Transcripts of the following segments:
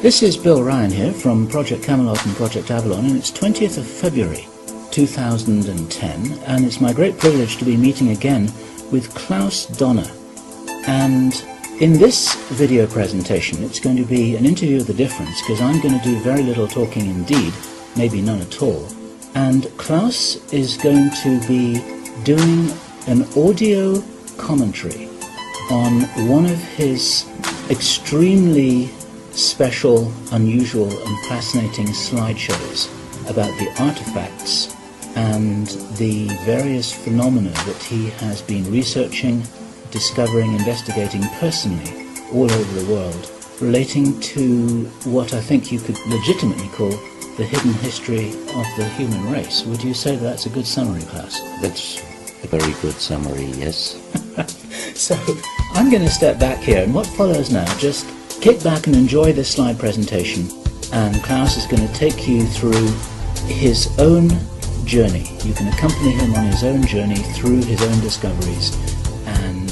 This is Bill Ryan here from Project Camelot and Project Avalon, and it's 20th of February 2010, and it's my great privilege to be meeting again with Klaus Donner. And in this video presentation, it's going to be an interview of the difference, because I'm going to do very little talking indeed, maybe none at all. And Klaus is going to be doing an audio commentary on one of his extremely special, unusual and fascinating slideshows about the artifacts and the various phenomena that he has been researching, discovering, investigating personally all over the world, relating to what I think you could legitimately call the hidden history of the human race. Would you say that's a good summary, Klaus? That's a very good summary, yes. So I'm going to step back here, and what follows now, just kick back and enjoy this slide presentation, and Klaus is going to take you through his own journey. You can accompany him on his own journey through his own discoveries. And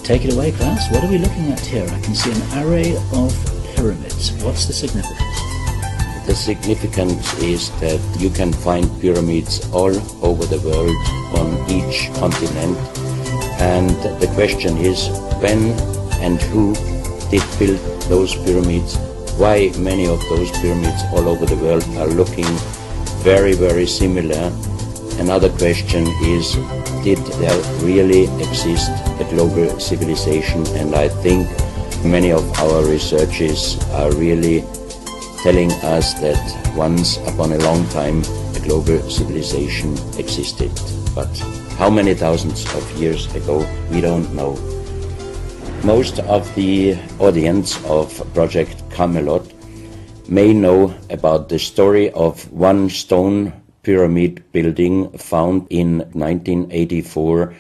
take it away, Klaus. What are we looking at here? I can see an array of pyramids. What's the significance? The significance is that you can find pyramids all over the world on each continent, and the question is when and who did build those pyramids, why many of those pyramids all over the world are looking very, very similar. Another question is, did there really exist a global civilization? And I think many of our researchers are really telling us that once upon a long time a global civilization existed. But how many thousands of years ago, we don't know. Most of the audience of Project Camelot may know about the story of one stone pyramid building found in 1984,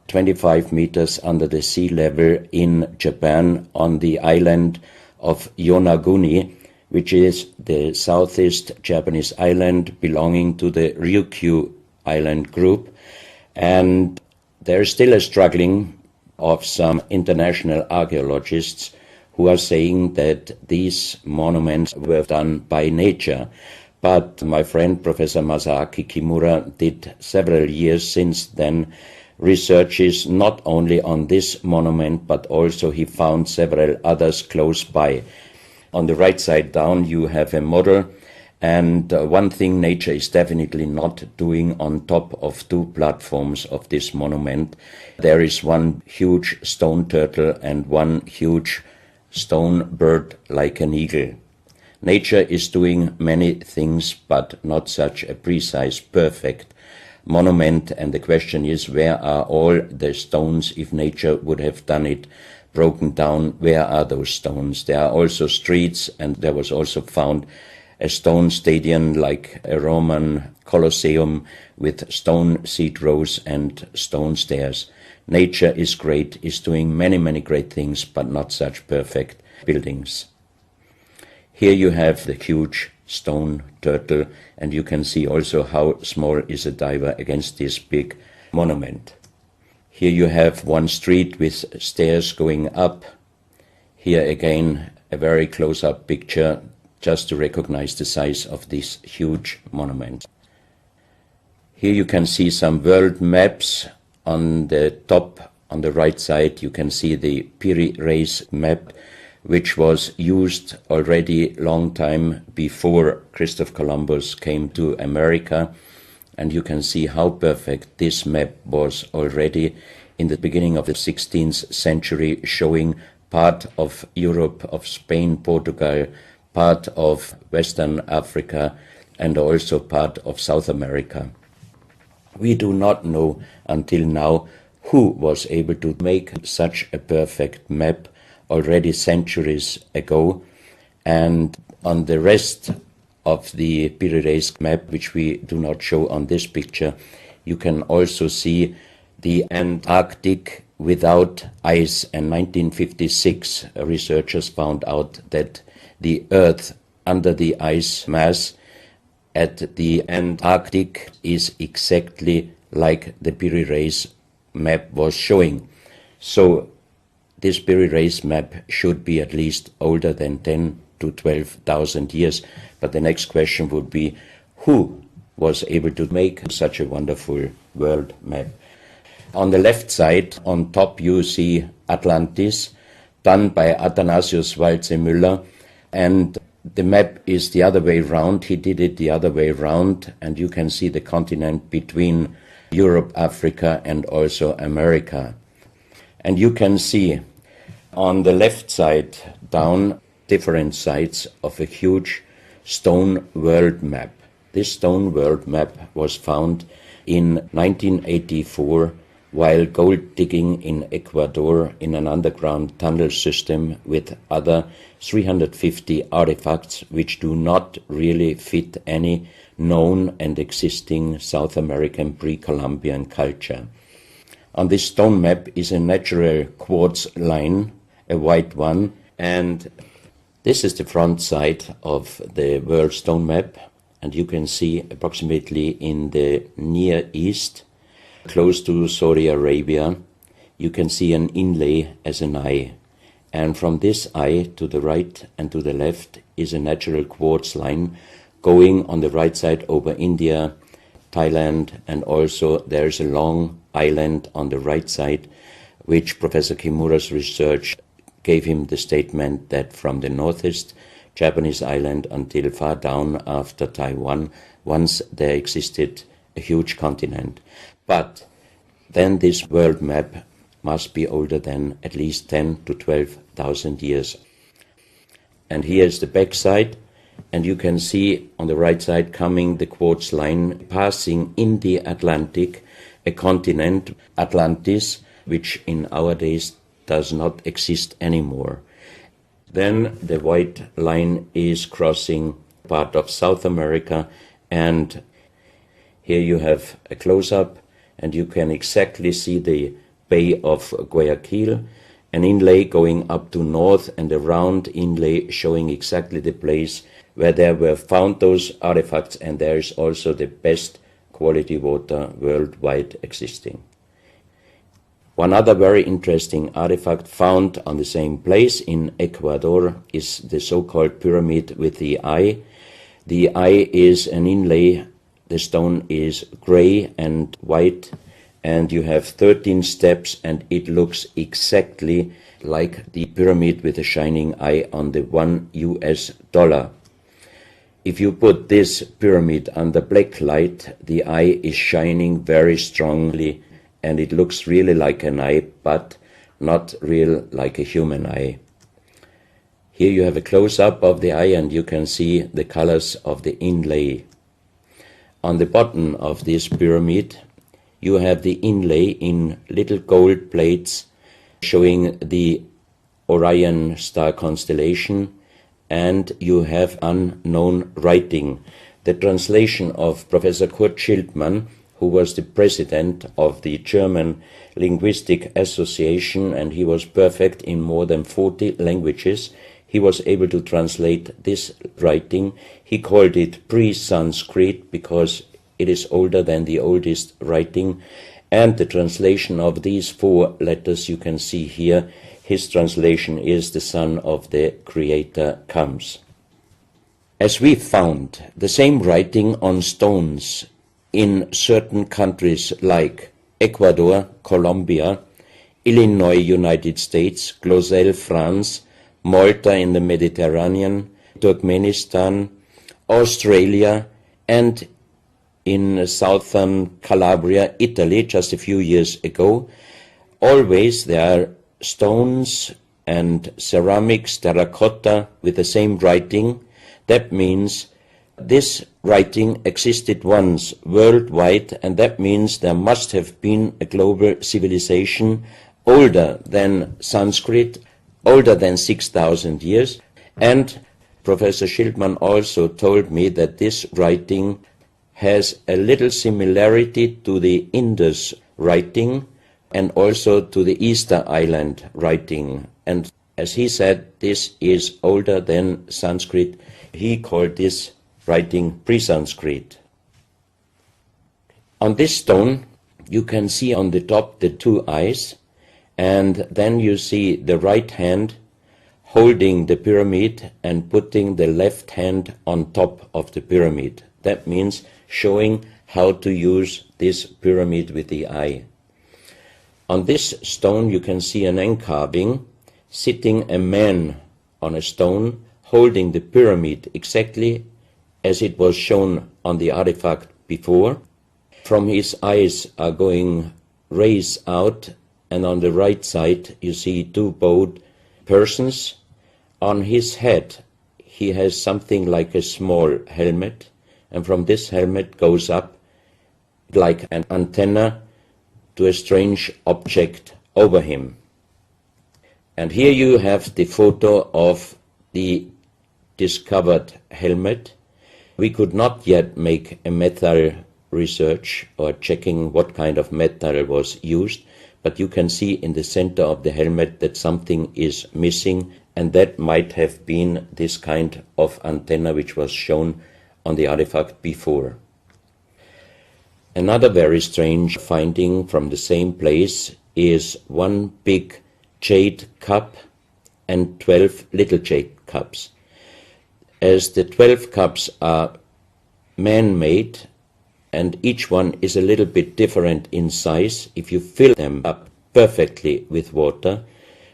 25 meters under the sea level in Japan on the island of Yonaguni, which is the southeast Japanese island belonging to the Ryukyu island group. And there is still a struggling of some international archaeologists who are saying that these monuments were done by nature. But my friend Professor Masaaki Kimura did several years since then researches not only on this monument, but also he found several others close by. On the right side down you have a model, and one thing nature is definitely not doing on top of two platforms of this monument. There is one huge stone turtle and one huge stone bird like an eagle. Nature is doing many things, but not such a precise, perfect monument, and the question is, where are all the stones? If nature would have done it broken down, where are those stones? There are also streets, and there was also found a stone stadium like a Roman Colosseum with stone seat rows and stone stairs. Nature is great, is doing many, many great things, but not such perfect buildings. Here you have the huge stone turtle, and you can see also how small is a diver against this big monument. Here you have one street with stairs going up. Here again a very close-up picture just to recognize the size of this huge monument. Here you can see some world maps. On the top, on the right side, you can see the Piri Reis map, which was used already long time before Christopher Columbus came to America. And you can see how perfect this map was already in the beginning of the 16th century, showing part of Europe, of Spain, Portugal, part of Western Africa, and also part of South America. We do not know until now who was able to make such a perfect map already centuries ago, and on the rest of the Piri Reis map, which we do not show on this picture, you can also see the Antarctic without ice. In 1956, researchers found out that the Earth under the ice mass at the Antarctic is exactly like the Piri Reis map was showing. So this Piri Reis map should be at least older than 10 to 12,000 years. But the next question would be, who was able to make such a wonderful world map? On the left side, on top, you see Atlantis, done by Athanasius Waldseemüller, and the map is the other way round. He did it the other way round, and you can see the continent between Europe, Africa, and also America. And you can see on the left side down different sides of a huge stone world map. This stone world map was found in 1984 while gold digging in Ecuador in an underground tunnel system with other 350 artifacts which do not really fit any known and existing South American pre-Columbian culture. On this stone map is a natural quartz line, a white one, and this is the front side of the world stone map, and you can see approximately in the Near East, close to Saudi Arabia, you can see an inlay as an eye. And from this eye to the right and to the left is a natural quartz line going on the right side over India, Thailand, and also there's a long island on the right side, which Professor Kimura's research gave him the statement that from the northeast Japanese island until far down after Taiwan, once there existed a huge continent. But then this world map must be older than at least 10 to 12,000 years. And here's the back side, and you can see on the right side coming the quartz line passing in the Atlantic, a continent, Atlantis, which in our days does not exist anymore. Then the white line is crossing part of South America, and here you have a close-up, and you can exactly see the Bay of Guayaquil, an inlay going up to north, and a round inlay showing exactly the place where there were found those artifacts, and there is also the best quality water worldwide existing. One other very interesting artifact found on the same place in Ecuador is the so-called pyramid with the eye. The eye is an inlay, the stone is gray and white, and you have 13 steps, and it looks exactly like the pyramid with a shining eye on the $1. If you put this pyramid under black light, the eye is shining very strongly, and it looks really like an eye, but not real like a human eye. Here you have a close-up of the eye, and you can see the colors of the inlay. On the bottom of this pyramid, you have the inlay in little gold plates showing the Orion star constellation, and you have unknown writing. The translation of Professor Kurt Schildmann, who was the president of the German Linguistic Association, and he was perfect in more than 40 languages. He was able to translate this writing. He called it pre-Sanskrit because it is older than the oldest writing. And the translation of these 4 letters you can see here, his translation is "the Son of the Creator comes." As we found the same writing on stones in certain countries like Ecuador, Colombia, Illinois, United States, Clausel, France, Malta in the Mediterranean, Turkmenistan, Australia, and in southern Calabria, Italy, just a few years ago. Always there are stones and ceramics, terracotta, with the same writing. That means this writing existed once worldwide, and that means there must have been a global civilization older than Sanskrit, older than 6,000 years. And Professor Schildmann also told me that this writing has a little similarity to the Indus writing and also to the Easter Island writing. And as he said, this is older than Sanskrit. He called this writing pre-Sanskrit. On this stone, you can see on the top the 2 eyes, and then you see the right hand holding the pyramid and putting the left hand on top of the pyramid. That means showing how to use this pyramid with the eye. On this stone you can see an encarving, sitting a man on a stone, holding the pyramid exactly as it was shown on the artifact before. From his eyes are going rays out, and on the right side you see two bowed persons. On his head he has something like a small helmet, and from this helmet goes up like an antenna to a strange object over him. And here you have the photo of the discovered helmet. We could not yet make a metal research or checking what kind of metal was used, but you can see in the center of the helmet that something is missing, and that might have been this kind of antenna which was shown on the artifact before. Another very strange finding from the same place is one big jade cup and 12 little jade cups. As the 12 cups are man-made and each one is a little bit different in size, if you fill them up perfectly with water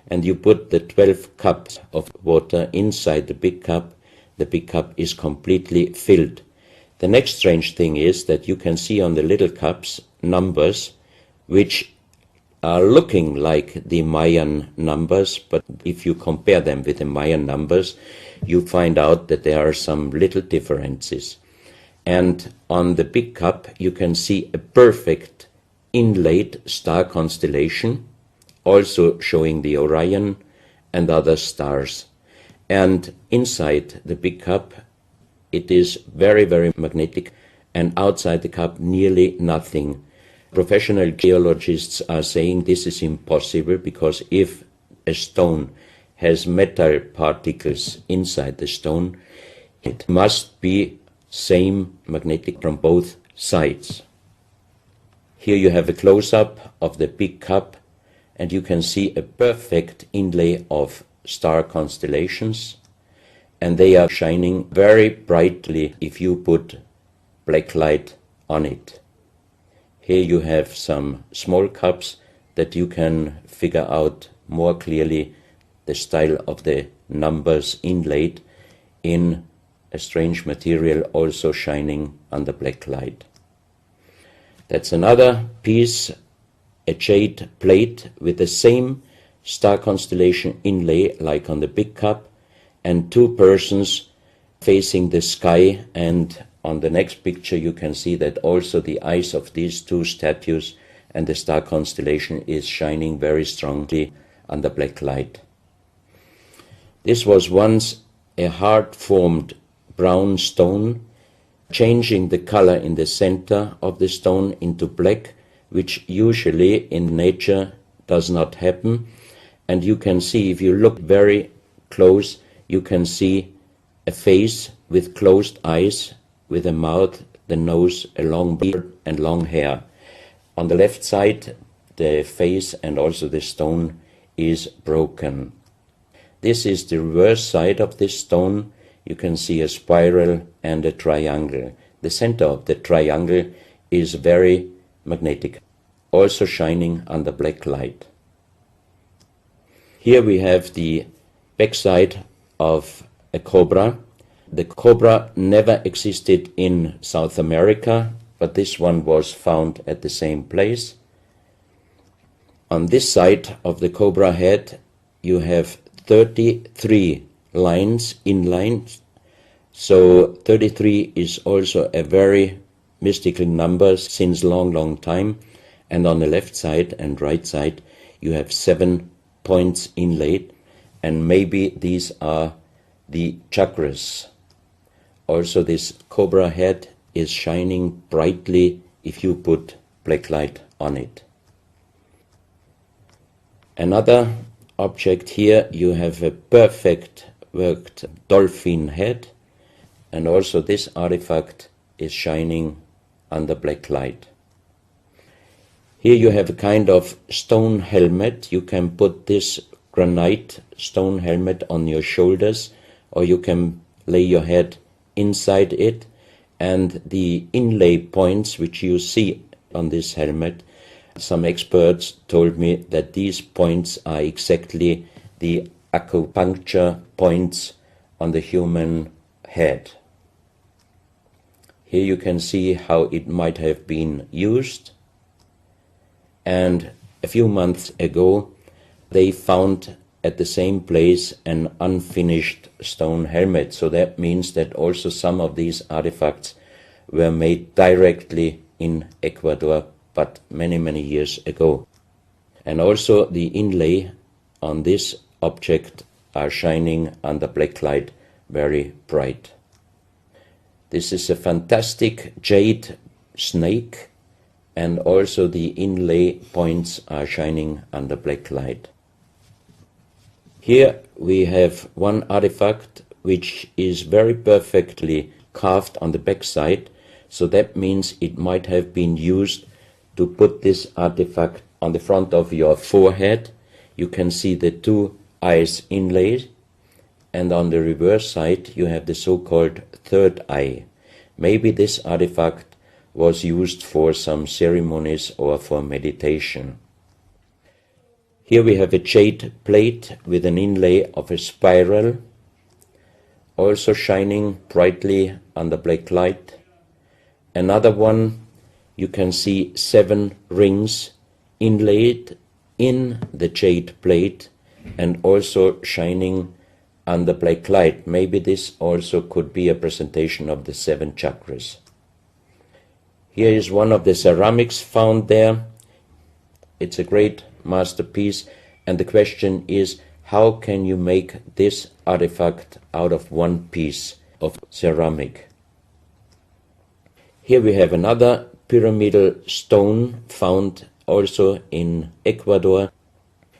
and you put the 12 cups of water inside the big cup is completely filled. The next strange thing is that you can see on the little cups numbers which are looking like the Mayan numbers, but if you compare them with the Mayan numbers, you find out that there are some little differences. And on the big cup you can see a perfect inlaid star constellation, also showing the Orion and other stars. And inside the big cup it is very, very magnetic, and outside the cup nearly nothing. Professional geologists are saying this is impossible, because if a stone has metal particles inside the stone, it must be same magnetic from both sides. Here you have a close-up of the big cup, and you can see a perfect inlay of star constellations, and they are shining very brightly if you put black light on it. Here you have some small cups that you can figure out more clearly the style of the numbers inlaid in a strange material, also shining under black light. That's another piece, a jade plate with the same star constellation inlay like on the big cup, and two persons facing the sky, and on the next picture you can see that also the eyes of these two statues and the star constellation is shining very strongly under black light. This was once a hard-formed brown stone, changing the color in the center of the stone into black, which usually in nature does not happen. And you can see, if you look very close, you can see a face with closed eyes, with a mouth, the nose, a long beard and long hair. On the left side, the face and also the stone is broken. This is the reverse side of this stone. You can see a spiral and a triangle. The center of the triangle is very magnetic, also shining under black light. Here we have the backside of a cobra. The cobra never existed in South America, but this one was found at the same place. On this side of the cobra head you have 33 lines in lines. So 33 is also a very mystical number since long time. And on the left side and right side you have 7 points inlaid, and maybe these are the chakras. Also this cobra head is shining brightly if you put black light on it. Another object here, you have a perfect worked dolphin head, and also this artifact is shining under black light. Here you have a kind of stone helmet. You can put this granite stone helmet on your shoulders, or you can lay your head inside it, and the inlay points which you see on this helmet, some experts told me that these points are exactly the acupuncture points on the human head. Here you can see how it might have been used, and a few months ago they found at the same place an unfinished stone helmet. So that means that also some of these artifacts were made directly in Ecuador, but many, many years ago. And also the inlay on this object are shining under black light very bright. This is a fantastic jade snake, and also the inlay points are shining under black light. Here we have one artifact which is very perfectly carved on the back side, so that means it might have been used to put this artifact on the front of your forehead. You can see the two eyes inlaid, and on the reverse side you have the so-called third eye. Maybe this artifact was used for some ceremonies or for meditation. Here we have a jade plate with an inlay of a spiral, also shining brightly under black light. Another one, you can see 7 rings inlaid in the jade plate and also shining under black light. Maybe this also could be a presentation of the 7 chakras. Here is one of the ceramics found there. It's a great masterpiece, and the question is, how can you make this artifact out of one piece of ceramic? Here we have another pyramidal stone found also in Ecuador.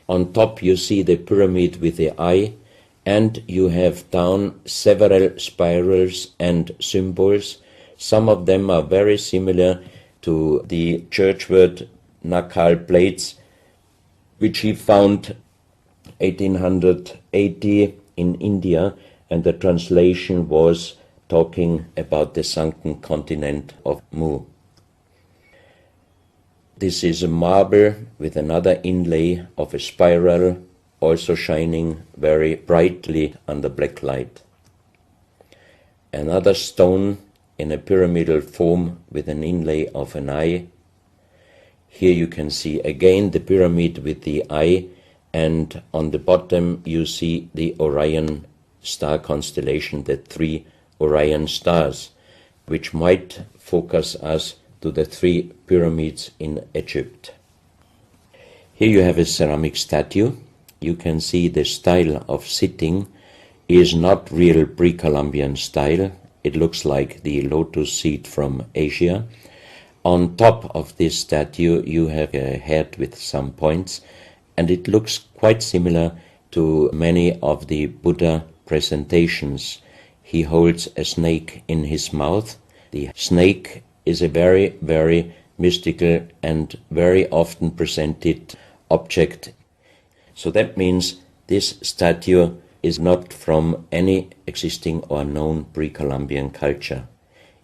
On top you see the pyramid with the eye, and you have down several spirals and symbols. Some of them are very similar to the churchward Nakal plates, which he found 1880 in India, and the translation was talking about the sunken continent of Mu. This is a marble with another inlay of a spiral, also shining very brightly under black light. Another stone in a pyramidal form with an inlay of an eye. Here you can see again the pyramid with the eye, and on the bottom you see the Orion star constellation, the 3 Orion stars, which might focus us to the 3 pyramids in Egypt. Here you have a ceramic statue. You can see the style of sitting is not real pre-Columbian style. It looks like the lotus seat from Asia. On top of this statue you have a head with some points, and it looks quite similar to many of the Buddha presentations. He holds a snake in his mouth. The snake is a very, very mystical and very often presented object. So that means this statue is not from any existing or known pre-Columbian culture.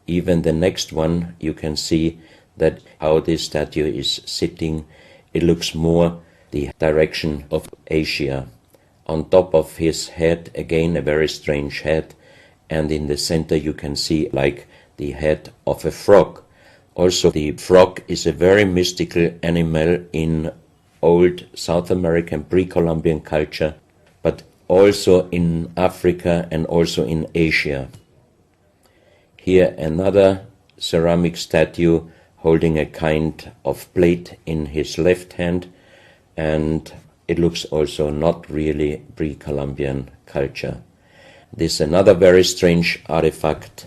Even the next one, you can see that how this statue is sitting, it looks more the direction of Asia. On top of his head, again a very strange head, and in the center you can see like the head of a frog. Also the frog is a very mystical animal in old South American pre-Columbian culture, but also in Africa and also in Asia. Here another ceramic statue holding a kind of plate in his left hand, and it looks also not really pre-Columbian culture. This is another very strange artifact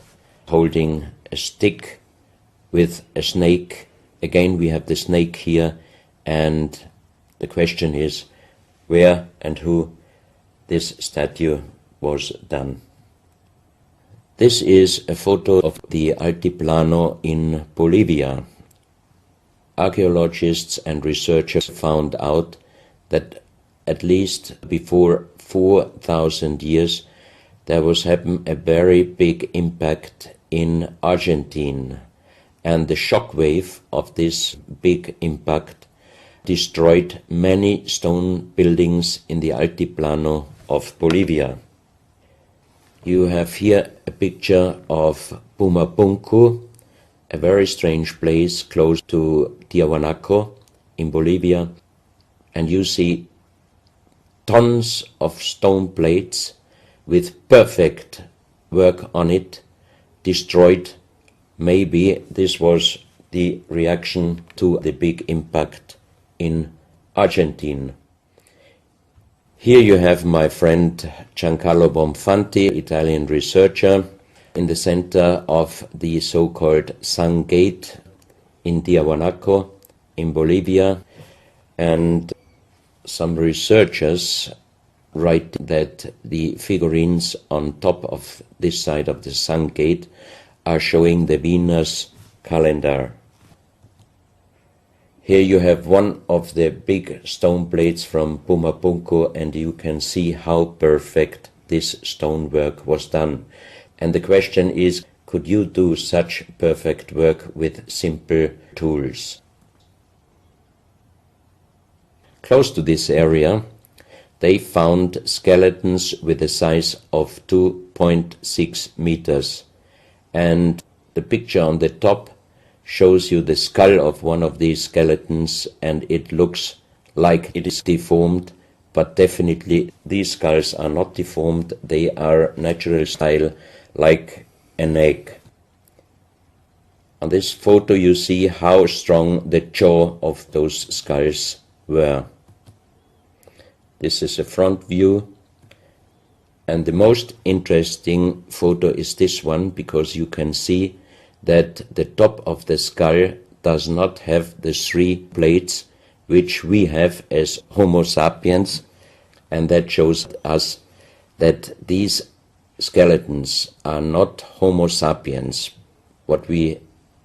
holding a stick with a snake. Again we have the snake here, and the question is where and who this statue was done. This is a photo of the Altiplano in Bolivia. Archaeologists and researchers found out that at least before 4,000 years, there was happened a very big impact in Argentina, and the shock wave of this big impact destroyed many stone buildings in the Altiplano of Bolivia. You have here a picture of Pumapunku, a very strange place close to Tiahuanaco in Bolivia, and you see tons of stone plates with perfect work on it, destroyed. Maybe this was the reaction to the big impact in Argentina. Here you have my friend Giancarlo Bonfanti, Italian researcher, in the center of the so-called Sun Gate in Tiahuanaco in Bolivia, and some researchers write that the figurines on top of this side of the Sun Gate are showing the Venus calendar. Here you have one of the big stone plates from Pumapunku, and you can see how perfect this stonework was done. And the question is, could you do such perfect work with simple tools? Close to this area, they found skeletons with a size of 2.6 meters. And the picture on the top shows you the skull of one of these skeletons, and it looks like it is deformed, but definitely these skulls are not deformed. They are natural style, like an egg. On this photo you see how strong the jaw of those skulls were. This is a front view, and the most interesting photo is this one, because you can see that the top of the skull does not have the three plates which we have as Homo sapiens, and that shows us that these skeletons are not Homo sapiens. What we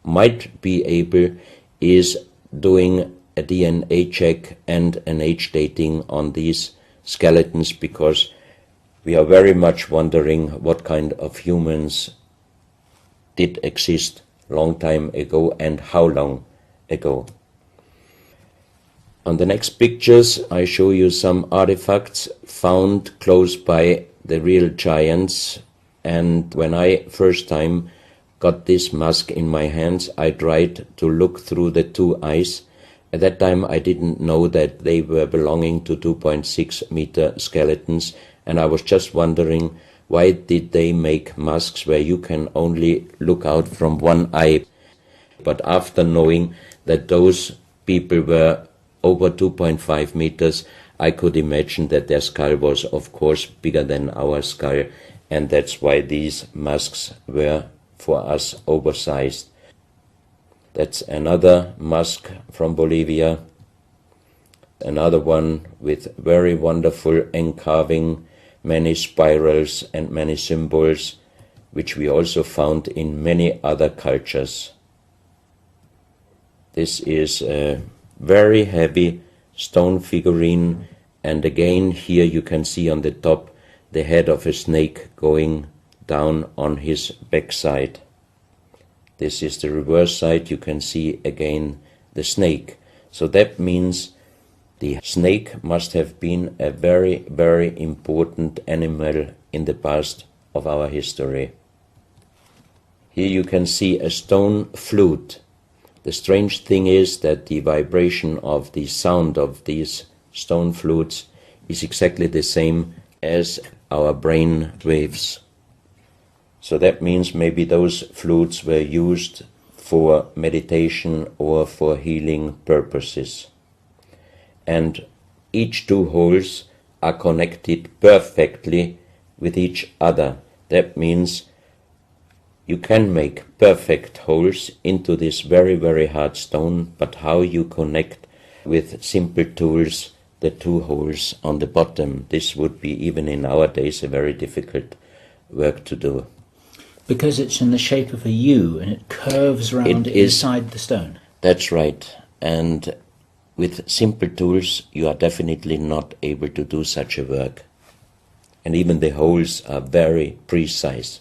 might be able is doing a DNA check and an age dating on these skeletons, because we are very much wondering what kind of humans did exist long time ago and how long ago. On the next pictures I show you some artifacts found close by the real giants, and when I first time got this mask in my hands, I tried to look through the two eyes. At that time I didn't know that they were belonging to 2.6 meter skeletons, and I was just wondering, why did they make masks where you can only look out from one eye? But after knowing that those people were over 2.5 meters, I could imagine that their skull was of course bigger than our skull, and that's why these masks were for us oversized. That's another mask from Bolivia, another one with very wonderful encarving, many spirals and many symbols, which we also found in many other cultures. This is a very heavy stone figurine, and again here you can see on the top the head of a snake going down on his backside. This is the reverse side. You can see again the snake. So that means the snake must have been a very, very important animal in the past of our history. Here you can see a stone flute. The strange thing is that the vibration of the sound of these stone flutes is exactly the same as our brain waves. So that means maybe those flutes were used for meditation or for healing purposes. And each two holes are connected perfectly with each other. That means you can make perfect holes into this very, very hard stone, but how you connect with simple tools the two holes on the bottom, this would be even in our days a very difficult work to do. Because it's in the shape of a U and it curves round inside the stone. That's right. And with simple tools you are definitely not able to do such a work. And even the holes are very precise.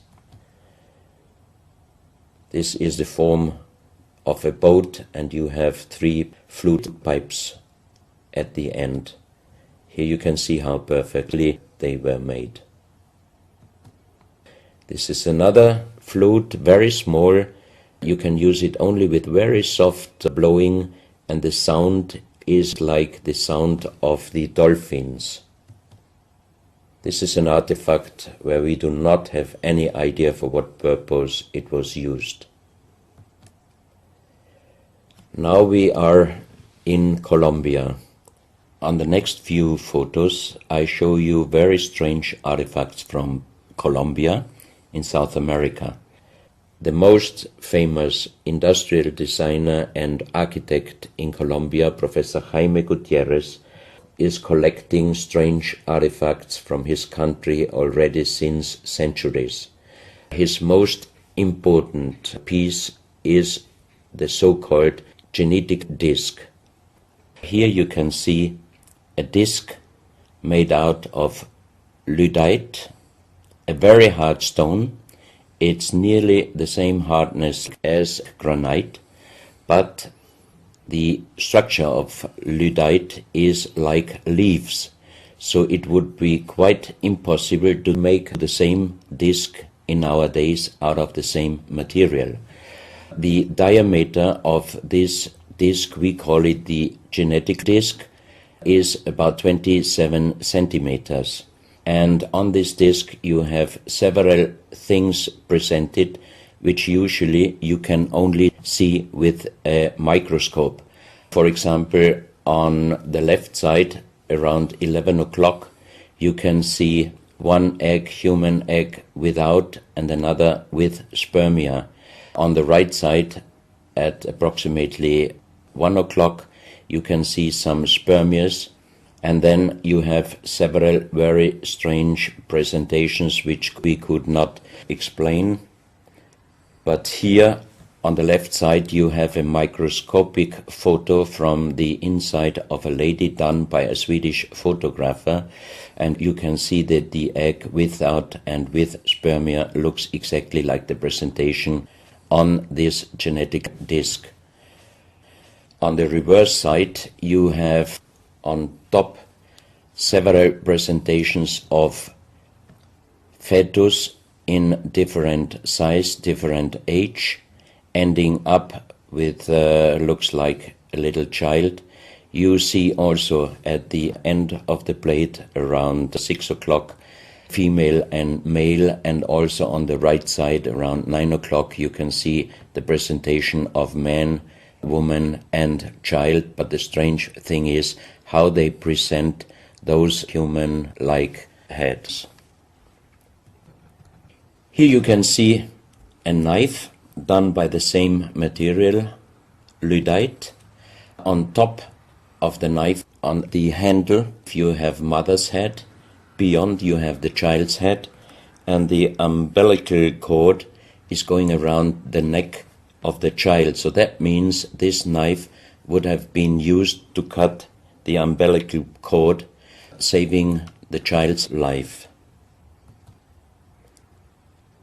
This is the form of a boat, and you have 3 flute pipes at the end. Here you can see how perfectly they were made. This is another flute, very small. You can use it only with very soft blowing, and the sound is like the sound of the dolphins. This is an artifact where we do not have any idea for what purpose it was used. Now we are in Colombia. On the next few photos I show you very strange artifacts from Colombia in South America. The most famous industrial designer and architect in Colombia, Professor Jaime Gutierrez, is collecting strange artifacts from his country already since centuries. His most important piece is the so-called genetic disc. Here you can see a disc made out of lyddite, a very hard stone. It's nearly the same hardness as granite, but the structure of lyddite is like leaves, so it would be quite impossible to make the same disc in our days out of the same material. The diameter of this disc, we call it the genetic disc, is about 27 centimeters. And on this disc you have several things presented which usually you can only see with a microscope. For example, on the left side, around 11 o'clock, you can see one egg, human egg, without, and another with spermia. On the right side, at approximately 1 o'clock, you can see some spermias, and then you have several very strange presentations which we could not explain. But here on the left side you have a microscopic photo from the inside of a lady done by a Swedish photographer, and you can see that the egg without and with spermia looks exactly like the presentation on this genetic disc. On the reverse side you have on top several presentations of fetus in different size, different age, ending up with looks like a little child. You see also at the end of the plate around 6 o'clock female and male, and also on the right side around 9 o'clock you can see the presentation of man, woman and child. But the strange thing is how they present those human-like heads. Here you can see a knife done by the same material, lyddite. On top of the knife, on the handle, you have mother's head. Beyond you have the child's head, and the umbilical cord is going around the neck of the child. So that means this knife would have been used to cut the umbilical cord, saving the child's life.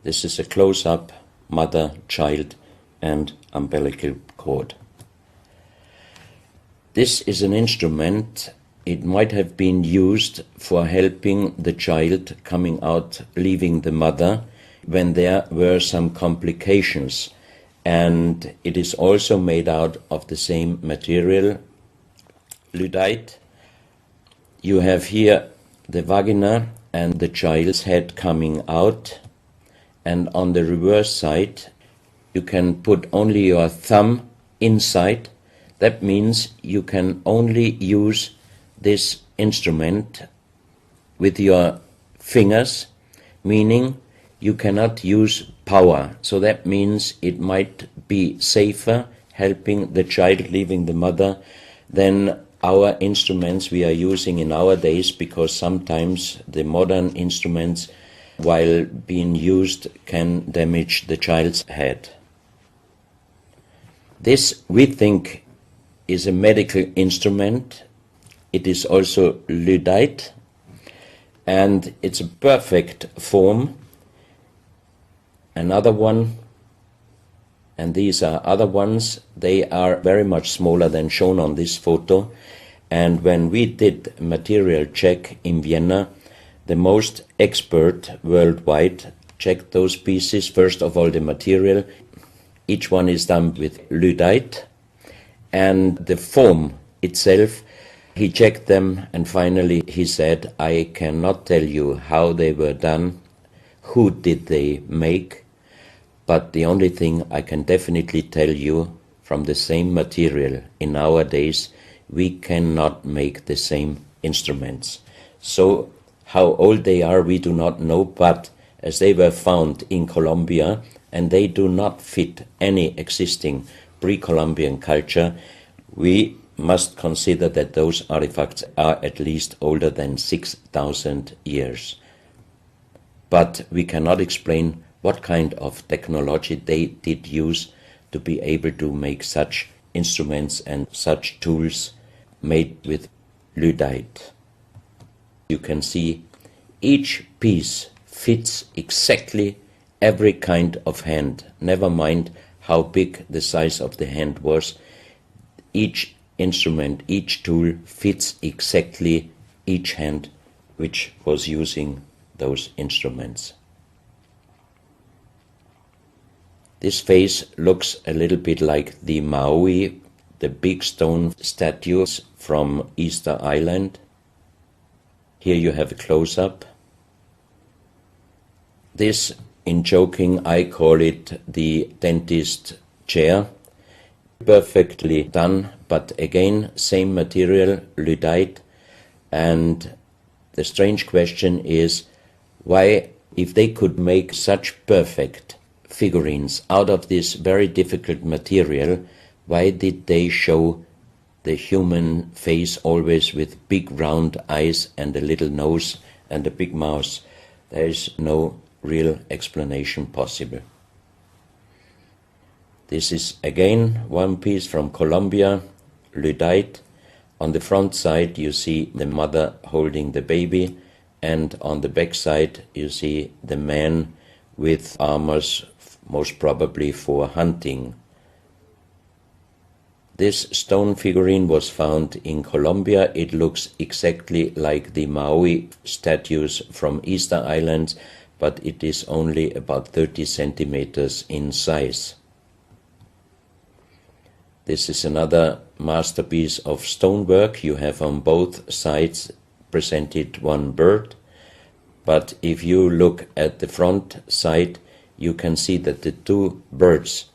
This is a close-up mother, child and umbilical cord. This is an instrument. It might have been used for helping the child coming out, leaving the mother, when there were some complications. And it is also made out of the same material, lyddite. You have here the vagina and the child's head coming out. And on the reverse side, you can put only your thumb inside. That means you can only use this instrument with your fingers, meaning you cannot use power. So that means it might be safer helping the child leaving the mother than our instruments we are using in our days, because sometimes the modern instruments, while being used, can damage the child's head. This, we think, is a medical instrument. It is also Lyddite, and it's a perfect form. Another one, and these are other ones, they are very much smaller than shown on this photo. And when we did a material check in Vienna, the most expert worldwide checked those pieces. First of all, the material. Each one is done with Lyddite, and the form itself, he checked them, and finally he said, I cannot tell you how they were done, who did they make, but the only thing I can definitely tell you, from the same material in nowadays, we cannot make the same instruments. So how old they are we do not know, but as they were found in Colombia and they do not fit any existing pre-Columbian culture, we must consider that those artifacts are at least older than 6,000 years. But we cannot explain what kind of technology they did use to be able to make such instruments and such tools made with Lyddite. You can see each piece fits exactly every kind of hand, never mind how big the size of the hand was. Each instrument, each tool fits exactly each hand which was using those instruments. This face looks a little bit like the Maui, the big stone statues from Easter Island. Here you have a close-up. This, in joking, I call it the dentist chair. Perfectly done, but again, same material, Lyddite. And the strange question is, why, if they could make such perfect figurines out of this very difficult material, why did they show the human face always with big round eyes and a little nose and a big mouth? There is no real explanation possible. This is again one piece from Colombia, Lyddite. On the front side you see the mother holding the baby, and on the back side you see the man with armors, most probably for hunting. This stone figurine was found in Colombia. It looks exactly like the Maui statues from Easter Island, but it is only about 30 centimeters in size. This is another masterpiece of stonework. You have on both sides presented one bird, but if you look at the front side, you can see that the two birds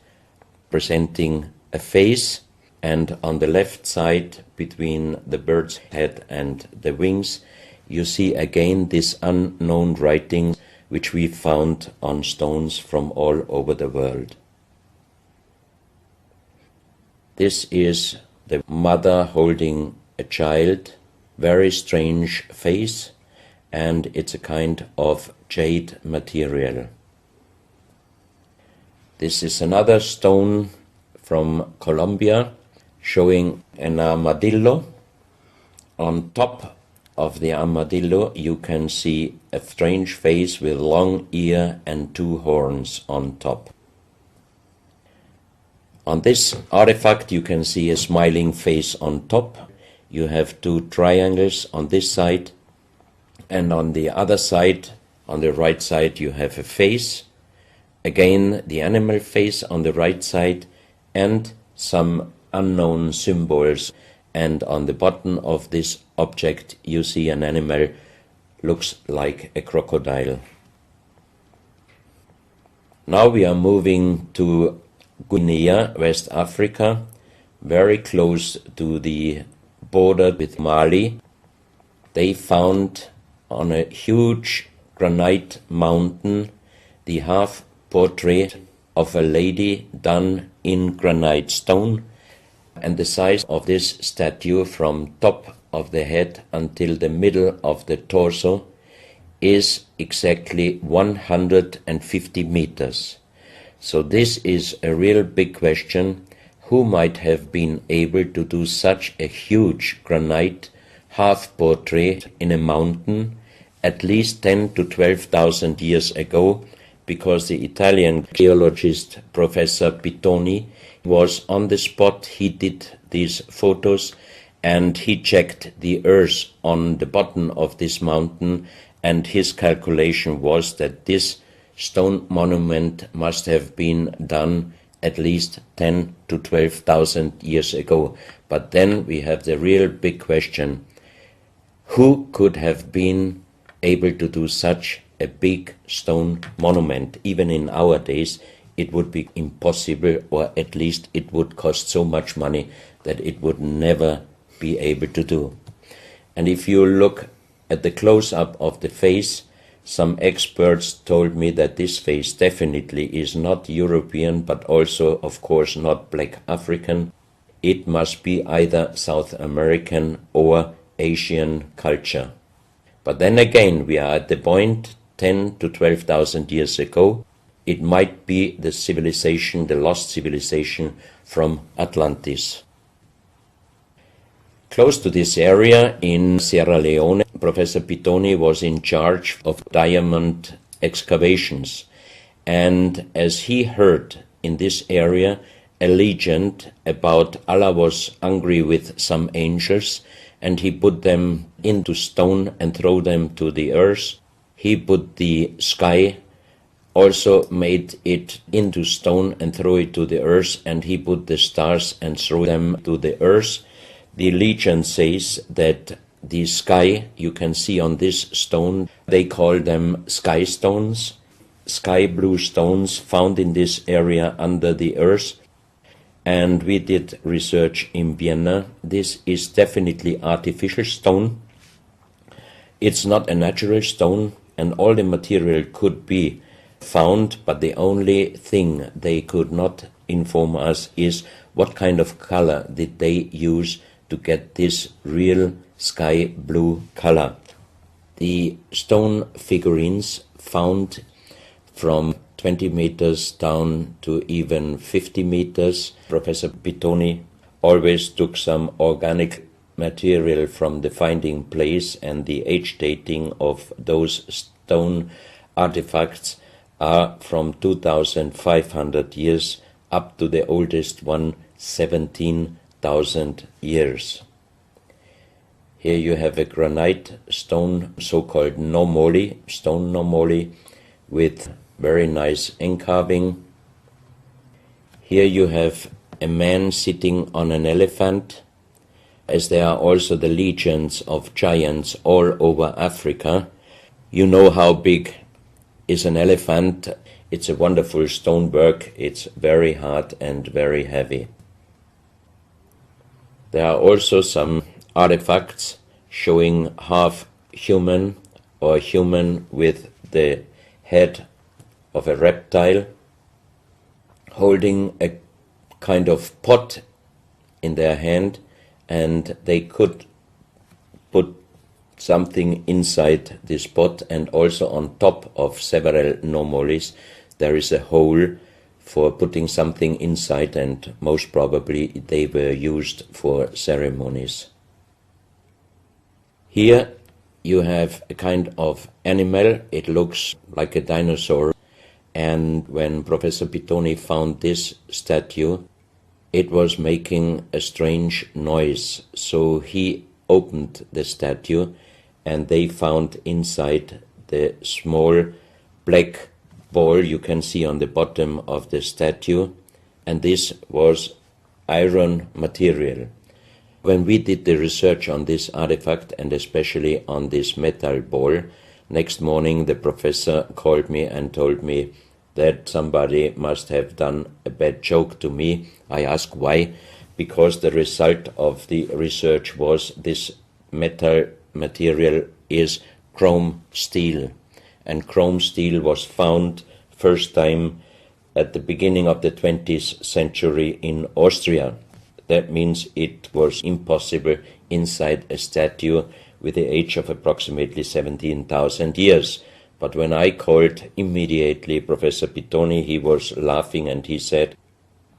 presenting a face, and on the left side, between the bird's head and the wings, you see again this unknown writing which we found on stones from all over the world. This is the mother holding a child, very strange face, and it's a kind of jade material. This is another stone from Colombia showing an armadillo. On top of the armadillo you can see a strange face with long ear and two horns on top. On this artifact you can see a smiling face on top. You have two triangles on this side, and on the other side, on the right side, you have a face. Again, the animal face on the right side, and some unknown symbols. And on the bottom of this object you see an animal, looks like a crocodile. Now we are moving to Guinea, West Africa, very close to the border with Mali. They found on a huge granite mountain the half portrait of a lady done in granite stone, and the size of this statue from top of the head until the middle of the torso is exactly 150 meters. So this is a real big question. who might have been able to do such a huge granite half-portrait in a mountain at least 10 to 12,000 years ago, because the Italian geologist Professor Pittoni was on the spot. He did these photos and he checked the earth on the bottom of this mountain, and his calculation was that this stone monument must have been done at least 10 to 12,000 years ago. But then we have the real big question: who could have been able to do such a big stone monument? Even in our days, it would be impossible, or at least it would cost so much money that it would never be able to do. And if you look at the close-up of the face, some experts told me that this face definitely is not European, but also, of course, not black African. It must be either South American or Asian culture. But then again, we are at the point 10 to 12,000 years ago. It might be the civilization, the lost civilization from Atlantis. Close to this area in Sierra Leone, Professor Pittoni was in charge of diamond excavations. And as he heard in this area a legend about Allah was angry with some angels, and he put them into stone and throw them to the earth. He put the sky, also made it into stone and throw it to the earth, and he put the stars and throw them to the earth. The legend says that the sky, you can see on this stone, they call them sky stones, sky blue stones found in this area under the earth. And we did research in Vienna. This is definitely artificial stone. It's not a natural stone, and all the material could be found, but the only thing they could not inform us is what kind of color did they use to get this real sky blue color. The stone figurines found from 20 meters down to even 50 meters. Professor Pittoni always took some organic material from the finding place, and the age dating of those stone artifacts are from 2,500 years up to the oldest one, 17,000 years. Here you have a granite stone, so-called nomoli, stone nomoli, with very nice encarving. Here you have a man sitting on an elephant, as there are also the legends of giants all over Africa. You know how big is an elephant. It's a wonderful stonework. It's very hard and very heavy. There are also some artifacts showing half human or human with the head of a reptile, holding a kind of pot in their hand, and they could put something inside this pot, and also on top of several nomolis there is a hole for putting something inside, and most probably they were used for ceremonies. Here you have a kind of animal. It looks like a dinosaur, and when Professor Pittoni found this statue, it was making a strange noise. So he opened the statue, and they found inside the small black ball you can see on the bottom of the statue, and this was iron material. When we did the research on this artifact, and especially on this metal ball, next morning the professor called me and told me that somebody must have done a bad joke to me. I asked why, because the result of the research was this metal material is chrome steel, and chrome steel was found first time at the beginning of the 20th century in Austria. That means it was impossible inside a statue with the age of approximately 17,000 years. But when I called immediately Professor Pittoni, he was laughing and he said,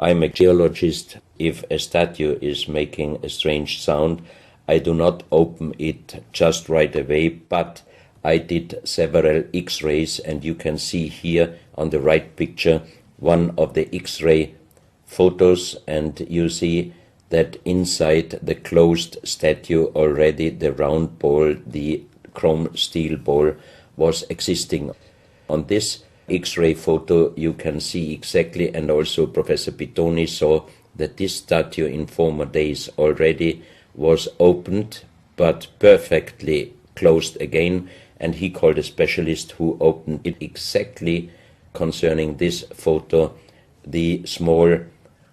I'm a geologist. If a statue is making a strange sound, I do not open it just right away, but I did several X-rays, and you can see here on the right picture one of the X-ray photos, and you see that inside the closed statue already the round ball, the chrome steel ball, was existing. On this X-ray photo you can see exactly, and also Professor Pittoni saw that this statue in former days already was opened but perfectly closed again, and he called a specialist who opened it exactly concerning this photo, the small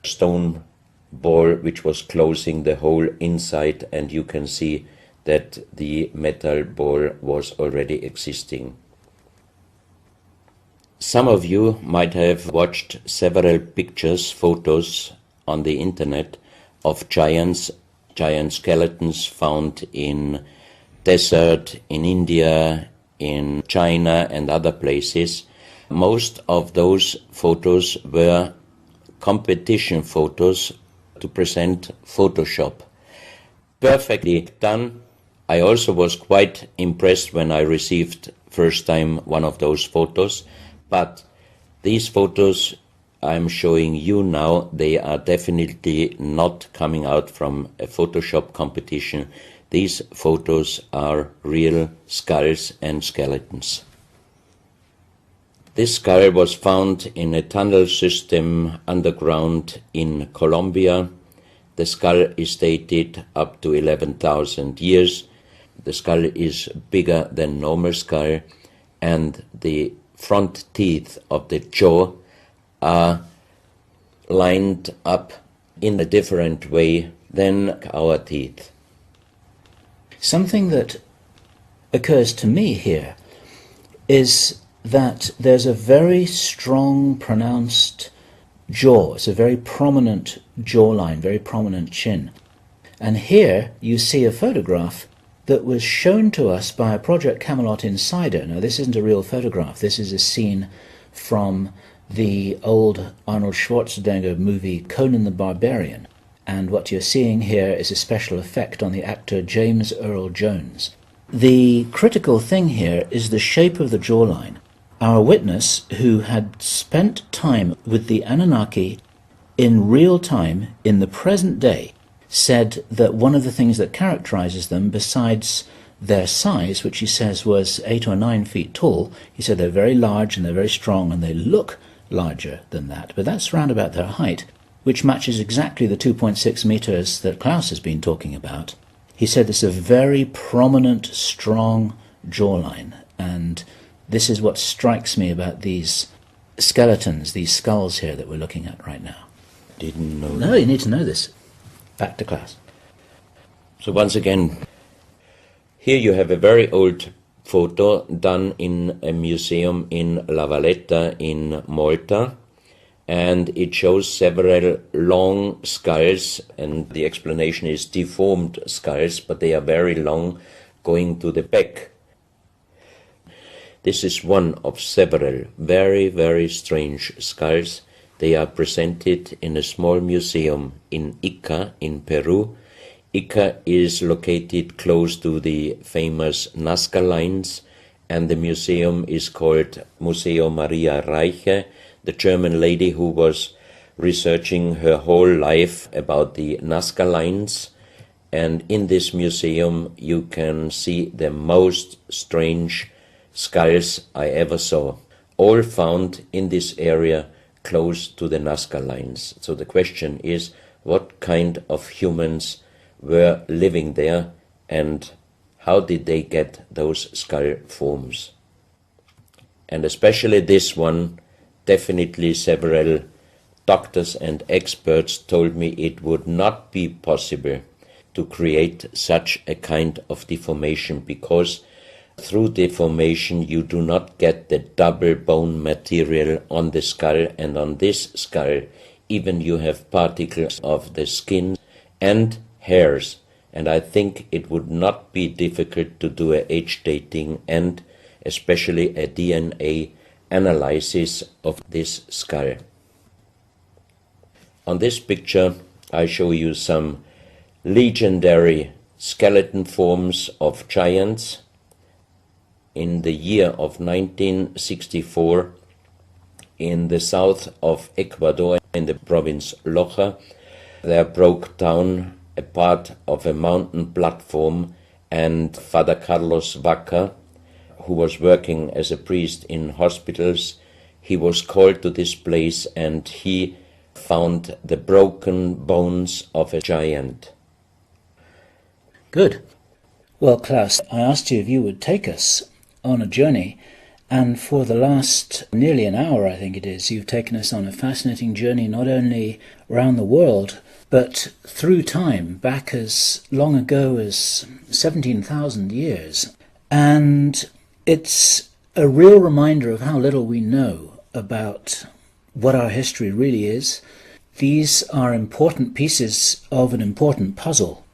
stone ball which was closing the hole inside, and you can see that the metal ball was already existing. Some of you might have watched several pictures, photos on the internet of giant skeletons found in desert, in India, in China and other places. Most of those photos were competition photos to present Photoshop. Perfectly done. I also was quite impressed when I received first time one of those photos, but these photos I'm showing you now, they are definitely not coming out from a Photoshop competition. These photos are real skulls and skeletons. This skull was found in a tunnel system underground in Colombia. The skull is dated up to 11,000 years. The skull is bigger than normal skull, and the front teeth of the jaw are lined up in a different way than our teeth. Something that occurs to me here is that there's a very strong, pronounced jaw. It's a very prominent jawline, very prominent chin. And here you see a photograph that was shown to us by a Project Camelot insider. Now, this isn't a real photograph. This is a scene from the old Arnold Schwarzenegger movie Conan the Barbarian. And what you're seeing here is a special effect on the actor James Earl Jones. The critical thing here is the shape of the jawline. Our witness, who had spent time with the Anunnaki in real time, in the present day, said that one of the things that characterizes them, besides their size, which he says was 8 or 9 feet tall, he said they're very large and they're very strong and they look larger than that. But that's round about their height, which matches exactly the 2.6 meters that Klaus has been talking about. He said this is a very prominent, strong jawline, and this is what strikes me about these skeletons, these skulls here that we're looking at right now. Didn't know. No, you need to know this. Back to Klaus. So once again, here you have a very old photo done in a museum in La Valletta in Malta, and it shows several long skulls, and the explanation is deformed skulls, but they are very long, going to the back. This is one of several very, very strange skulls. They are presented in a small museum in Ica in Peru. Ica is located close to the famous Nazca lines, and the museum is called Museo Maria Reiche, the German lady who was researching her whole life about the Nazca lines. And in this museum you can see the most strange skulls I ever saw, all found in this area close to the Nazca lines. So the question is, what kind of humans were living there, and how did they get those skull forms? And especially this one, definitely several doctors and experts told me it would not be possible to create such a kind of deformation, because through deformation you do not get the double bone material on the skull, and on this skull even you have particles of the skin and hairs, and I think it would not be difficult to do a age dating and especially a DNA analysis of this skull. On this picture, I show you some legendary skeleton forms of giants. In the year of 1964, in the south of Ecuador, in the province Loja, there broke down a part of a mountain platform, and Father Carlos Vaca, who was working as a priest in hospitals, he was called to this place and he found the broken bones of a giant. Good. Well, Klaus, I asked you if you would take us on a journey, and for the last nearly an hour, I think it is, you've taken us on a fascinating journey not only around the world, but through time, back as long ago as 17,000 years. And it's a real reminder of how little we know about what our history really is. These are important pieces of an important puzzle,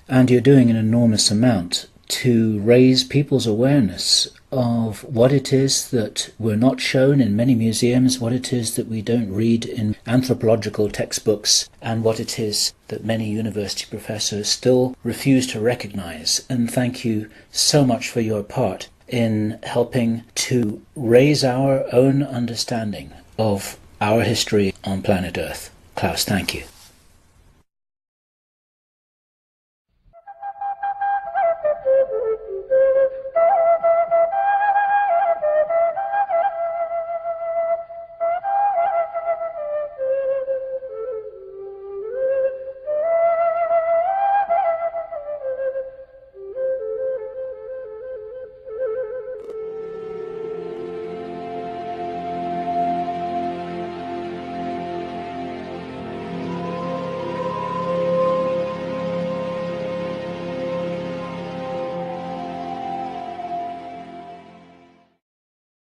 and you're doing an enormous amount to raise people's awareness of what it is that we're not shown in many museums, what it is that we don't read in anthropological textbooks, and what it is that many university professors still refuse to recognize. And thank you so much for your part in helping to raise our own understanding of our history on planet Earth. Klaus, thank you.